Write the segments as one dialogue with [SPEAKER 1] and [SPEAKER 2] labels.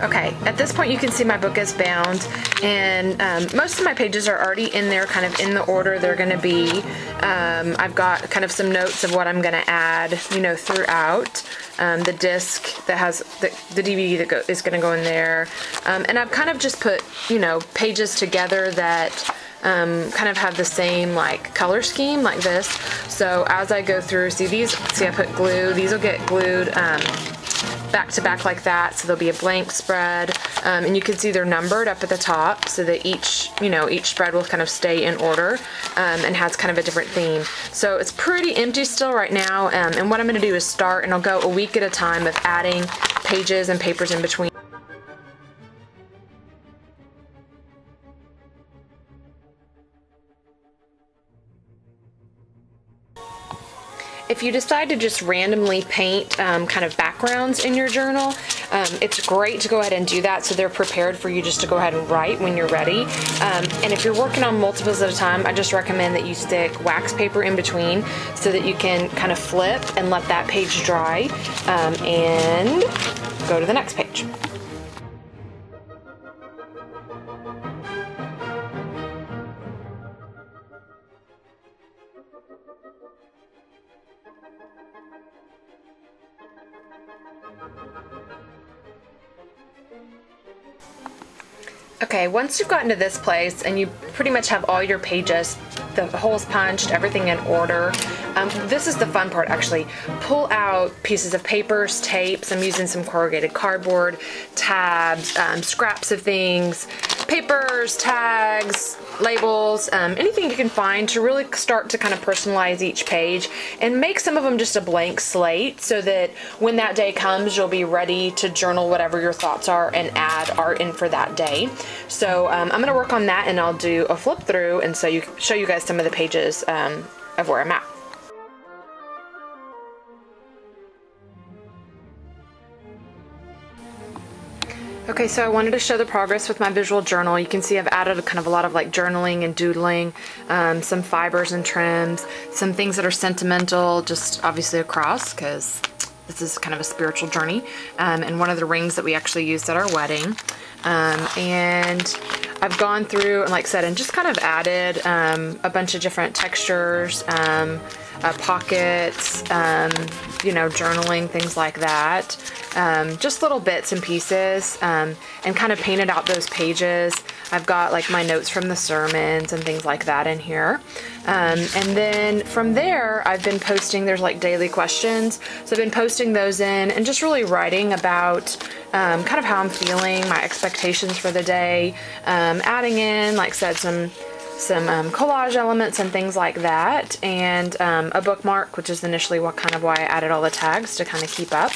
[SPEAKER 1] Okay, at this point you can see my book is bound, and most of my pages are already in there, kind of in the order they're going to be. I've got kind of some notes of what I'm going to add, you know, throughout. The disc that has the DVD that is going to go in there, and I've kind of just put, you know, pages together that kind of have the same like color scheme like this. So as I go through, see I put glue. These will get glued back to back like that, so there'll be a blank spread, and you can see they're numbered up at the top so that each spread will kind of stay in order, and has kind of a different theme. So it's pretty empty still right now, and what I'm going to do is start, and I'll go a week at a time of adding pages and papers in between. If you decide to just randomly paint kind of backgrounds in your journal, it's great to go ahead and do that so they're prepared for you just to go ahead and write when you're ready. And if you're working on multiples at a time, I just recommend that you stick wax paper in between so that you can kind of flip and let that page dry, and go to the next page. Okay, once you've gotten to this place and you pretty much have all your pages, the holes punched, everything in order, this is the fun part actually. Pull out pieces of papers, tapes. I'm using some corrugated cardboard, tabs, scraps of things, papers, tags, labels, anything you can find to really start to kind of personalize each page and make some of them just a blank slate so that when that day comes you'll be ready to journal whatever your thoughts are and add art in for that day. So I'm going to work on that, and I'll do a flip through and show you guys some of the pages of where I'm at. Okay, so I wanted to show the progress with my visual journal. You can see I've added kind of a lot of like journaling and doodling, some fibers and trims, some things that are sentimental, just obviously across because this is kind of a spiritual journey, and one of the rings that we actually used at our wedding. And I've gone through and, like I said, and just kind of added a bunch of different textures, pockets, you know, journaling, things like that. Just little bits and pieces, and kind of painted out those pages. I've got like my notes from the sermons and things like that in here. And then from there, I've been posting, there's like daily questions. So I've been posting those in and just really writing about kind of how I'm feeling, my expectations for the day, adding in, like I said, some collage elements and things like that, and a bookmark, which is initially why I added all the tags to kind of keep up.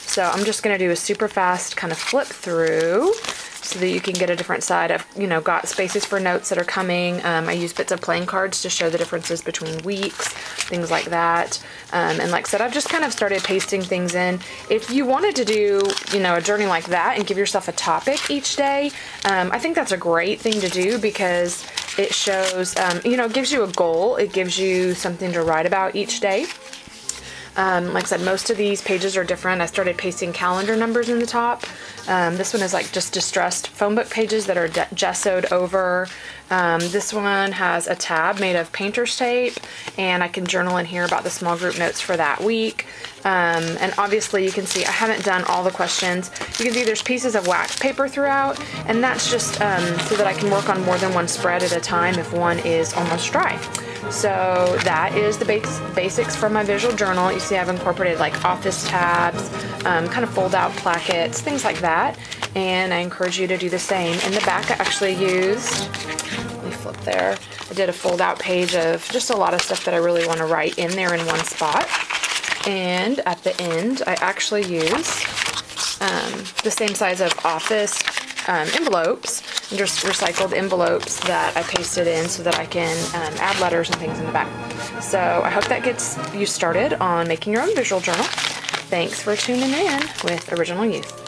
[SPEAKER 1] So I'm just going to do a super fast kind of flip through so that you can get a different side. I've, you know, got spaces for notes that are coming. I use bits of playing cards to show the differences between weeks, things like that. And like I said, I've just kind of started pasting things in. If you wanted to do, you know, a journey like that and give yourself a topic each day, I think that's a great thing to do because it shows, you know, it gives you a goal. It gives you something to write about each day. Like I said, most of these pages are different. I started pasting calendar numbers in the top. This one is like just distressed phone book pages that are gessoed over. This one has a tab made of painter's tape, and I can journal in here about the small group notes for that week. And obviously you can see I haven't done all the questions. You can see there's pieces of wax paper throughout, and that's just so that I can work on more than one spread at a time if one is almost dry. So that is the basics from my visual journal. You see I've incorporated like office tabs, kind of fold out plackets, things like that, and I encourage you to do the same. In the back I actually used, let me flip there, I did a fold out page of just a lot of stuff that I really want to write in there in one spot. And at the end I actually used the same size of office envelopes, and just recycled envelopes that I pasted in so that I can add letters and things in the back. So I hope that gets you started on making your own visual journal. Thanks for tuning in with Original Youth.